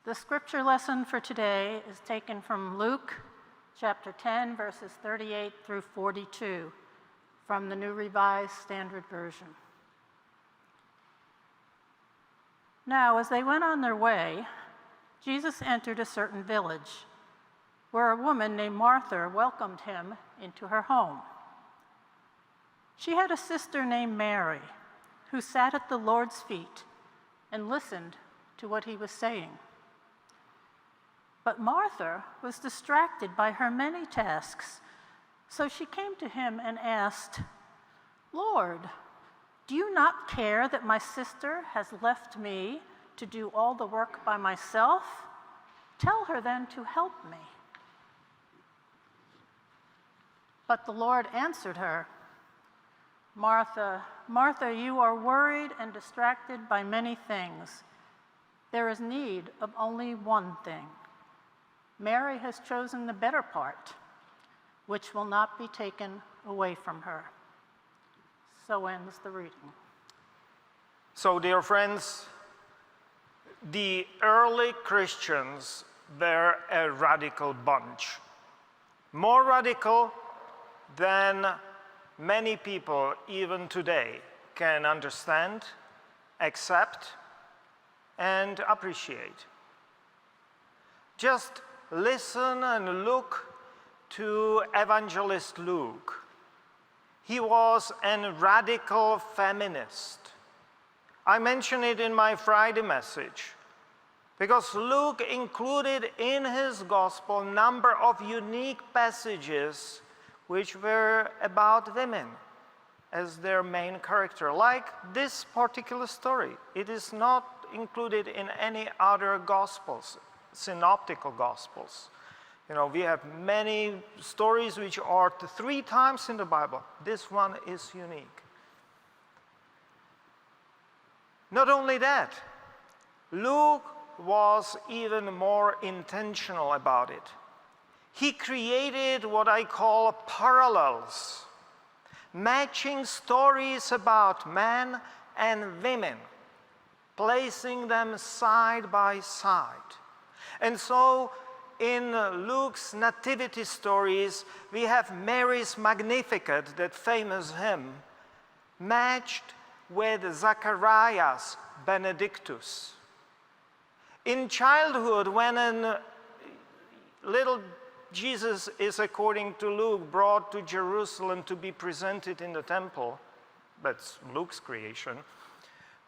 The scripture lesson for today is taken from Luke chapter 10, verses 38 through 42, from the New Revised Standard Version. Now, as they went on their way, Jesus entered a certain village, where a woman named Martha welcomed him into her home. She had a sister named Mary, who sat at the Lord's feet and listened to what he was saying. But Martha was distracted by her many tasks, so she came to him and asked, "Lord, do you not care that my sister has left me to do all the work by myself? Tell her then to help me." But the Lord answered her, "Martha, Martha, you are worried and distracted by many things. There is need of only one thing. Mary has chosen the better part, which will not be taken away from her." So ends the reading. So, dear friends, the early Christians were a radical bunch. More radical than many people even today can understand, accept, and appreciate. Just listen and look to Evangelist Luke. He was a radical feminist. I mention it in my Friday message because Luke included in his gospel a number of unique passages which were about women as their main character, like this particular story. It is not included in any other gospels, synoptical gospels. You know, we have many stories which are 3 times in the Bible. This one is unique. Not only that, Luke was even more intentional about it. He created what I call parallels, matching stories about men and women, placing them side by side. And so in Luke's nativity stories, we have Mary's Magnificat, that famous hymn, matched with Zachariah's Benedictus. In childhood, when a little Jesus is, according to Luke, brought to Jerusalem to be presented in the temple, that's Luke's creation,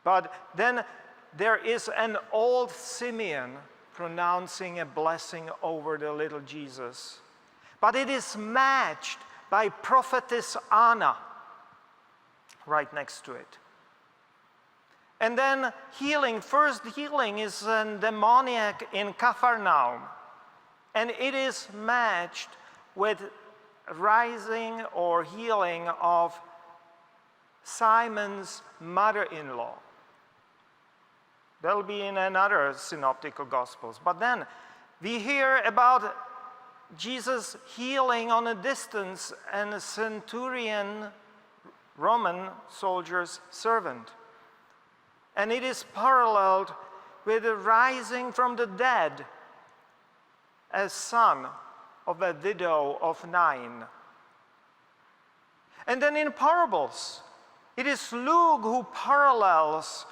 but then there is an old Simeon pronouncing a blessing over the little Jesus. But it is matched by prophetess Anna right next to it. And then first healing is a demoniac in Capharnaum. And it is matched with rising or healing of Simon's mother-in-law. That'll be in another synoptical gospels. But then we hear about Jesus healing on a distance and a centurion, Roman soldier's servant. And it is paralleled with the rising from the dead as son of a widow of Nain. And then in parables, it is Luke who parallels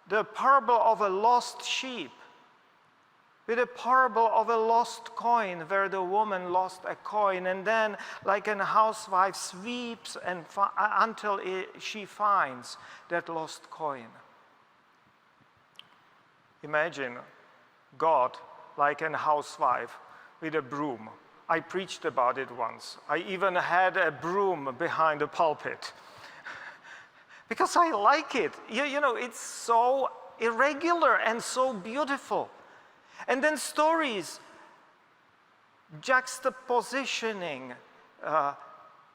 the parable of a lost sheep with a parable of a lost coin, where the woman lost a coin, and then like a housewife sweeps until she finds that lost coin. Imagine God like a housewife with a broom. I preached about it once. I even had a broom behind the pulpit. Because I like it. You know, it's so irregular and so beautiful. And then stories, juxtapositioning,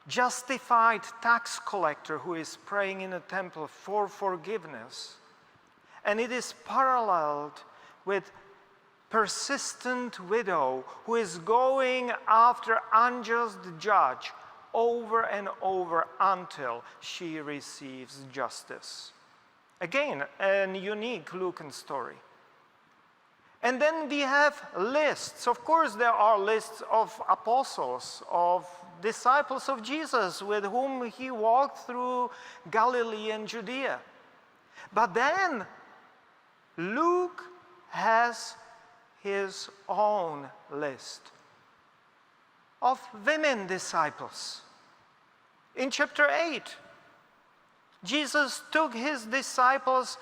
justified tax collector who is praying in a temple for forgiveness. And it is paralleled with persistent widow who is going after unjust judge over and over until she receives justice. Again, a unique Lucan story. And then we have lists. Of course, there are lists of apostles, of disciples of Jesus with whom he walked through Galilee and Judea. But then Luke has his own list of women disciples. In chapter 8, Jesus took his disciples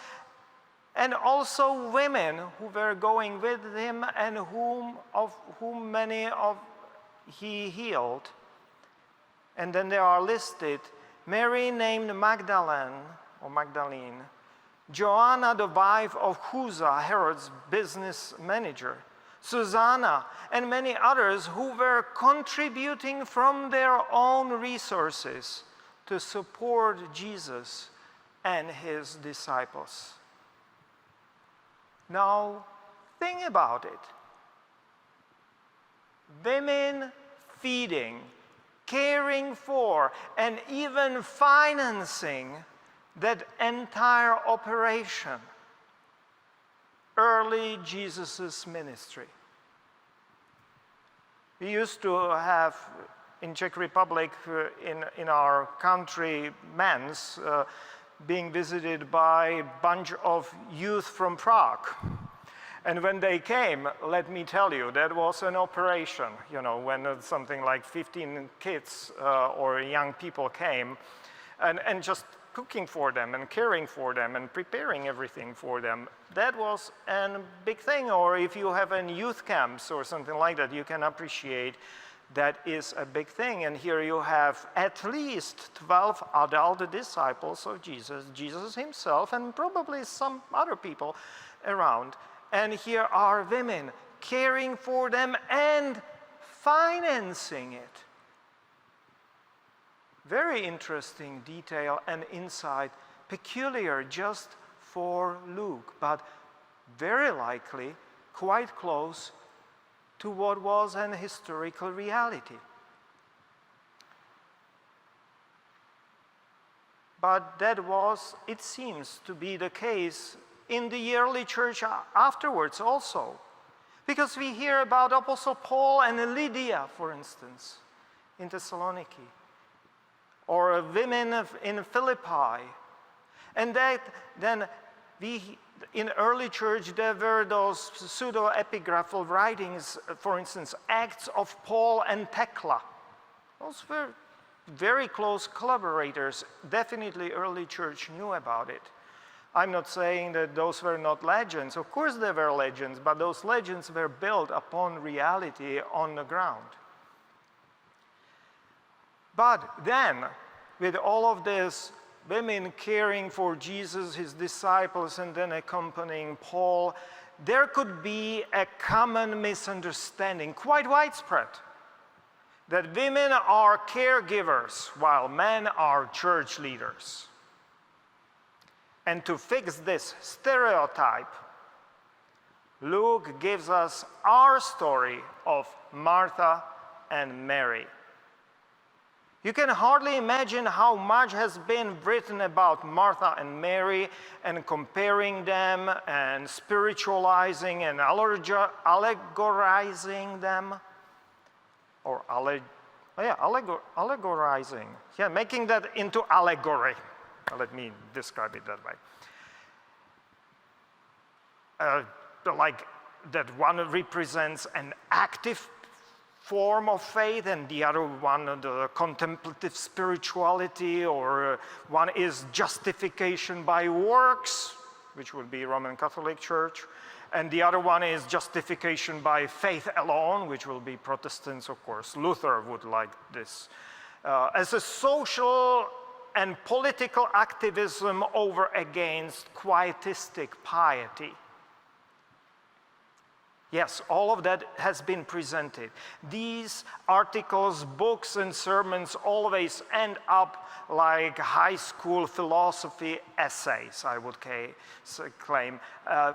and also women who were going with him and of whom many of he healed. And then they are listed: Mary named Magdalene, Joanna, the wife of Chuza, Herod's business manager, Susanna, and many others who were contributing from their own resources to support Jesus and his disciples. Now, think about it. Women feeding, caring for, and even financing that entire operation. Early Jesus' ministry. We used to have in Czech Republic, in our country, men's, being visited by a bunch of youth from Prague. And when they came, let me tell you, that was an operation, you know, when something like 15 kids or young people came, and just cooking for them and caring for them and preparing everything for them. That was a big thing. Or if you have in youth camps or something like that, you can appreciate that is a big thing. And here you have at least 12 adult disciples of Jesus, Jesus himself, and probably some other people around. And here are women caring for them and financing it. Very interesting detail and insight, peculiar just for Luke, but very likely quite close to what was an historical reality. But that was, it seems, to be the case in the early church afterwards also. Because we hear about Apostle Paul and Lydia, for instance, in Thessaloniki, or women in Philippi. And that then in early church, there were those pseudo-epigraphal writings, for instance, Acts of Paul and Thecla. Those were very close collaborators. Definitely early church knew about it. I'm not saying that those were not legends. Of course they were legends, but those legends were built upon reality on the ground. But then, with all of this, women caring for Jesus, his disciples, and then accompanying Paul, there could be a common misunderstanding, quite widespread, that women are caregivers while men are church leaders. And to fix this stereotype, Luke gives us our story of Martha and Mary. You can hardly imagine how much has been written about Martha and Mary and comparing them and spiritualizing and allegorizing them. Or allegorizing. Yeah, making that into allegory. Let me describe it that way. Like that one represents an active form of faith, and the other one, the contemplative spirituality, or one is justification by works, which would be Roman Catholic Church, and the other one is justification by faith alone, which will be Protestants, of course. Luther would like this. As a social and political activism over against quietistic piety. Yes, all of that has been presented. These articles, books, and sermons always end up like high school philosophy essays, I would claim,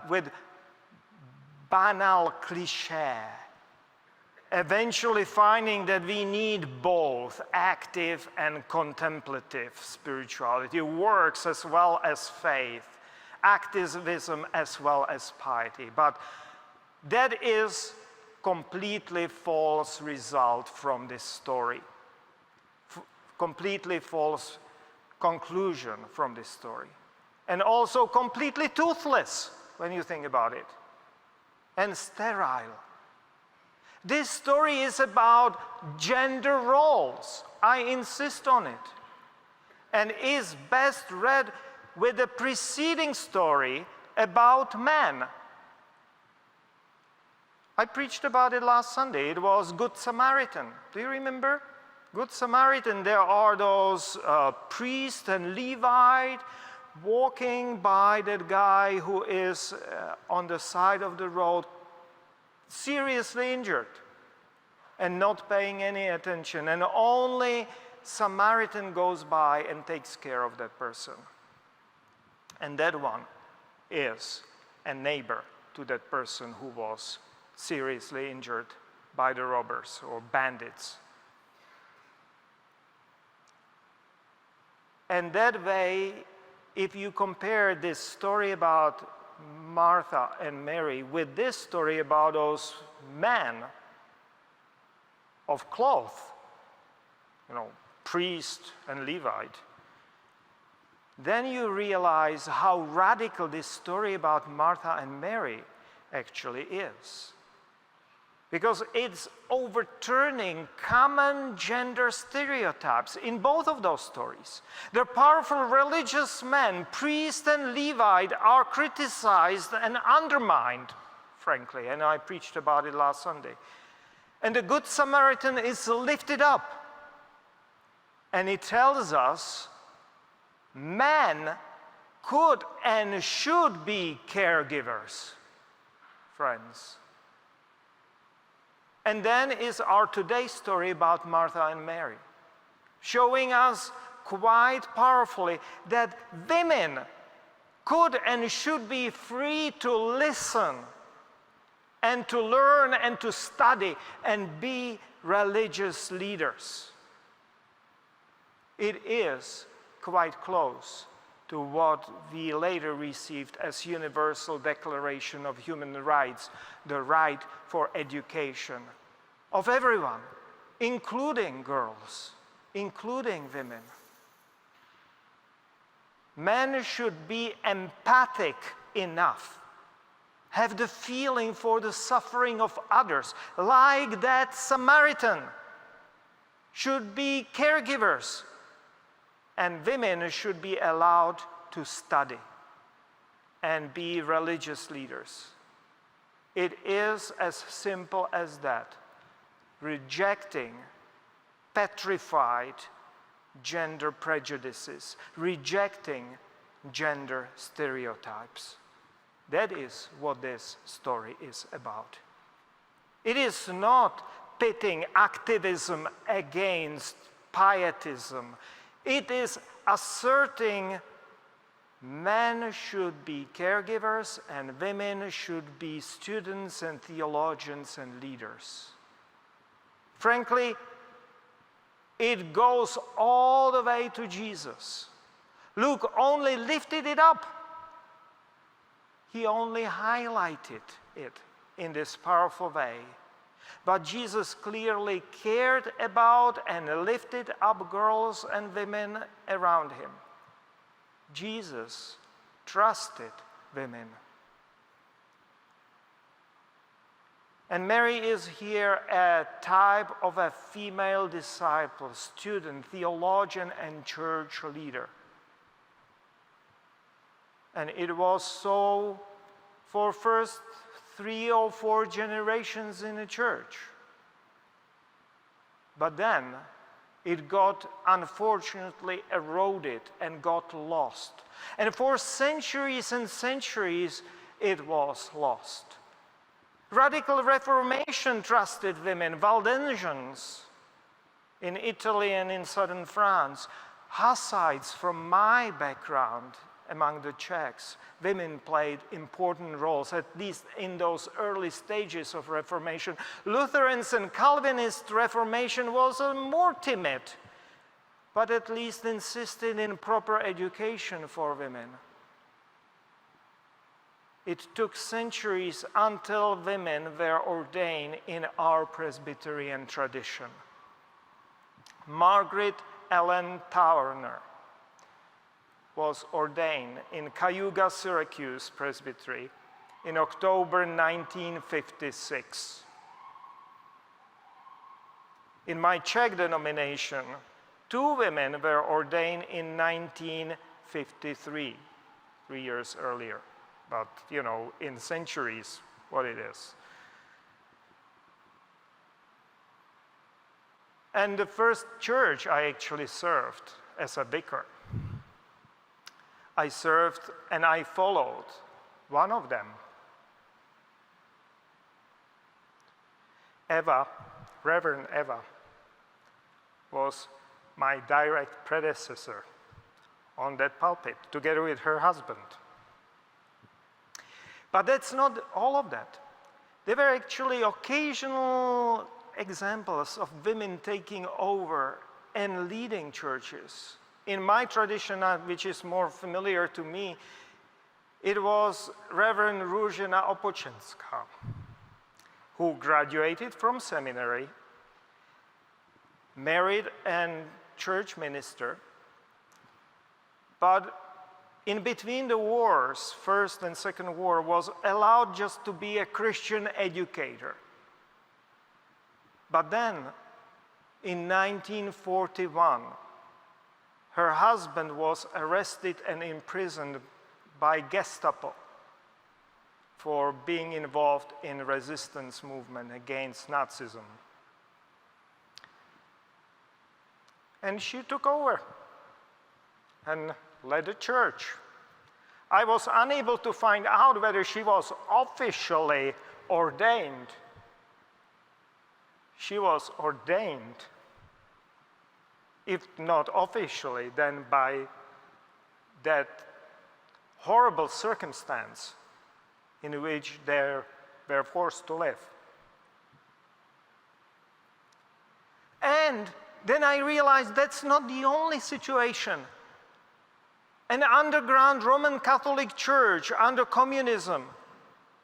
with banal cliché, eventually finding that we need both active and contemplative spirituality, works as well as faith, activism as well as piety. But That is completely false result from this story. Completely false conclusion from this story. And also completely toothless when you think about it. And sterile. This story is about gender roles. I insist on it. And is best read with the preceding story about men. I preached about it last Sunday. It was Good Samaritan. Do you remember? Good Samaritan, there are those priest and Levite walking by that guy who is on the side of the road, seriously injured and not paying any attention. And only Samaritan goes by and takes care of that person. And that one is a neighbor to that person who was seriously injured by the robbers or bandits. And that way, if you compare this story about Martha and Mary with this story about those men of cloth, priest and Levite, then you realize how radical this story about Martha and Mary actually is. Because it's overturning common gender stereotypes in both of those stories. The powerful religious men, priest and Levite, are criticized and undermined, frankly, and I preached about it last Sunday. And the Good Samaritan is lifted up. And it tells us men could and should be caregivers, friends. And then is our today's story about Martha and Mary, showing us quite powerfully that women could and should be free to listen and to learn and to study and be religious leaders. It is quite close to what we later received as Universal Declaration of Human Rights, the right for education of everyone, including girls, including women. Men should be empathic enough, have the feeling for the suffering of others, like that Samaritan, should be caregivers, and women should be allowed to study and be religious leaders. It is as simple as that. Rejecting petrified gender prejudices, rejecting gender stereotypes. That is what this story is about. It is not pitting activism against pietism. It is asserting men should be caregivers and women should be students and theologians and leaders. Frankly, it goes all the way to Jesus. Luke only lifted it up. He only highlighted it in this powerful way. But Jesus clearly cared about and lifted up girls and women around him. Jesus trusted women. And Mary is here a type of a female disciple, student, theologian, and church leader. And it was so for first 3 or 4 generations in the church. But then it got unfortunately eroded and got lost. And for centuries and centuries, it was lost. Radical Reformation trusted women, Waldensians in Italy and in southern France, Hussites from my background among the Czechs. Women played important roles, at least in those early stages of Reformation. Lutherans and Calvinist Reformation was more timid, but at least insisted in proper education for women. it took centuries until women were ordained in our Presbyterian tradition. Margaret Ellen Tawerner was ordained in Cayuga, Syracuse Presbytery in October 1956. In my Czech denomination, 2 women were ordained in 1953, 3 years earlier. But, you know, in centuries, what it is. And the first church I actually served as a vicar, I served and I followed one of them. Eva, Reverend Eva, was my direct predecessor on that pulpit, together with her husband. But that's not all of that. There were actually occasional examples of women taking over and leading churches. In my tradition, which is more familiar to me, it was Reverend Ruzhena Opochenska, who graduated from seminary, married and church minister, but in between the wars, First and Second War, was allowed just to be a Christian educator. But then, in 1941, her husband was arrested and imprisoned by Gestapo for being involved in resistance movement against Nazism. And she took over and led the church. I was unable to find out whether she was officially ordained. She was ordained, if not officially, then by that horrible circumstance in which they were forced to live. And then I realized that's not the only situation. An underground Roman Catholic church under communism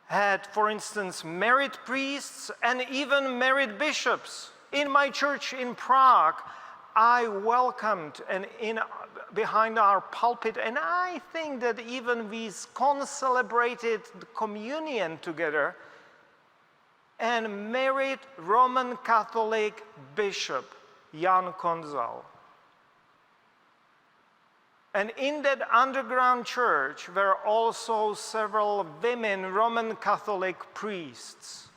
had, for instance, married priests and even married bishops. In my church in Prague, I welcomed and behind our pulpit, and I think that even we celebrated the communion together, and married Roman Catholic Bishop Jan Konzal. And in that underground church were also several women Roman Catholic priests.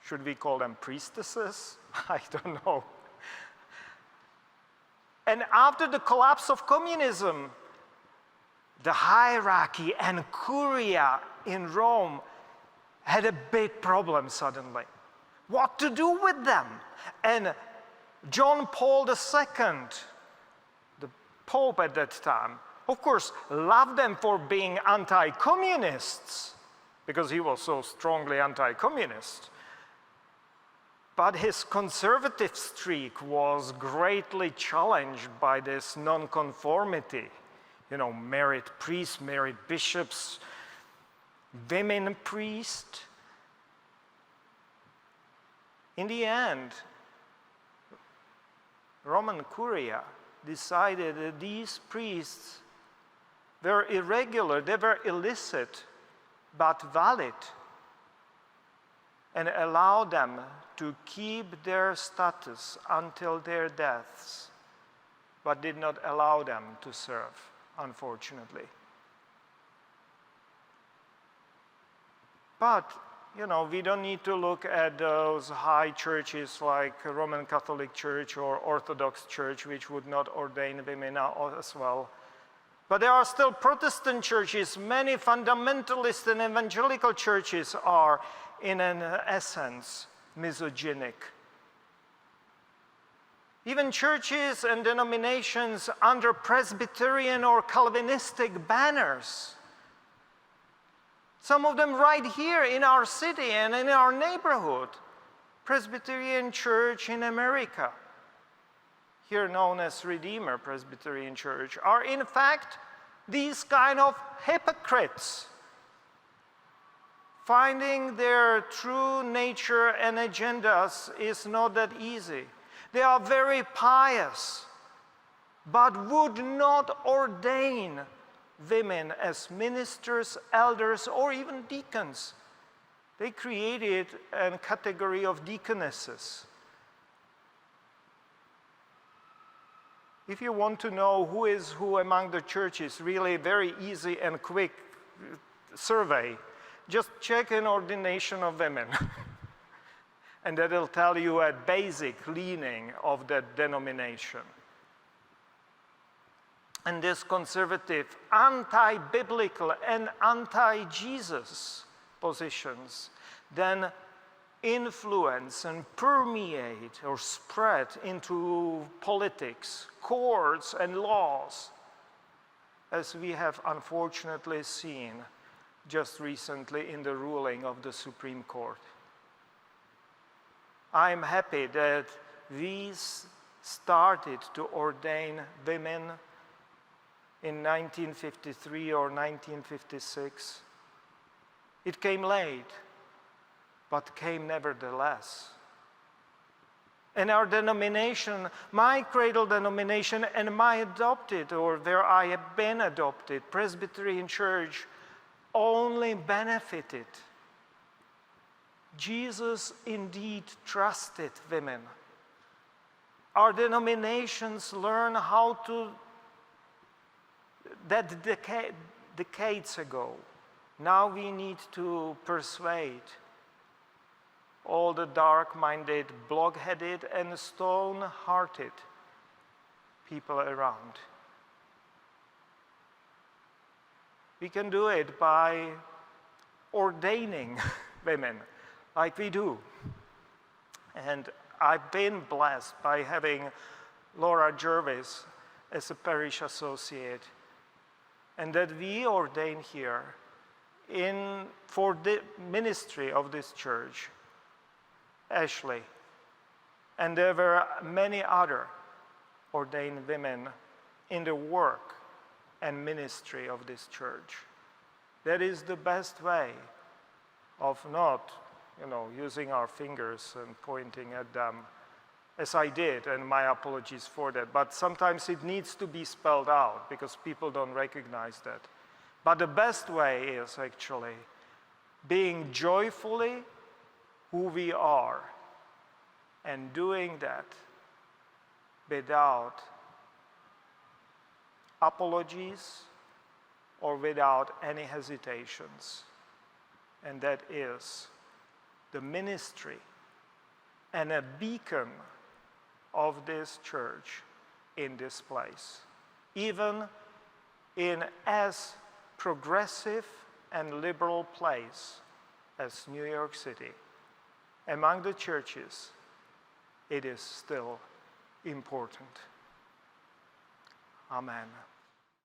Should we call them priestesses? I don't know. And after the collapse of communism, the hierarchy and curia in Rome had a big problem suddenly. What to do with them? And John Paul II, the Pope at that time, of course, loved them for being anti-communists, because he was so strongly anti-communist. But his conservative streak was greatly challenged by this nonconformity. You know, married priests, married bishops, women priests. In the end, Roman Curia decided that these priests were irregular, they were illicit, but valid, and allowed them to keep their status until their deaths, but did not allow them to serve, unfortunately. But, you know, we don't need to look at those high churches like Roman Catholic Church or Orthodox Church, which would not ordain women as well. But there are still Protestant churches. Many fundamentalist and evangelical churches are, in an essence, misogynic. Even churches and denominations under Presbyterian or Calvinistic banners, some of them right here in our city and in our neighborhood. Presbyterian Church in America, here known as Redeemer Presbyterian Church, are in fact these kind of hypocrites Finding their true nature and agendas is not that easy. They are very pious, but would not ordain women as ministers, elders, or even deacons. They created a category of deaconesses. If you want to know who is who among the churches, really very easy and quick survey, just check an ordination of women. And that'll tell you a basic leaning of that denomination. And this conservative, anti-biblical and anti-Jesus positions then influence and permeate or spread into politics, courts, and laws, as we have unfortunately seen just recently in the ruling of the Supreme Court. I'm happy that we started to ordain women in 1953 or 1956. It came late, but came nevertheless. And our denomination, my cradle denomination and my adopted, or where I have been adopted, Presbyterian Church, only benefited. Jesus indeed trusted women. Our denominations learn how to, that decades ago. Now we need to persuade all the dark-minded, block-headed, and stone-hearted people around. We can do it by ordaining women, like we do. And I've been blessed by having Laura Jervis as a parish associate, and that we ordain here for the ministry of this church, Ashley. And there were many other ordained women in the work and ministry of this church. That is the best way of not, using our fingers and pointing at them, as I did, and my apologies for that. But sometimes it needs to be spelled out because people don't recognize that. But the best way is actually being joyfully who we are and doing that without apologies or without any hesitations. And that is the ministry and a beacon of this church in this place, even in as progressive and liberal place as New York City. Among the churches, it is still important. Amen.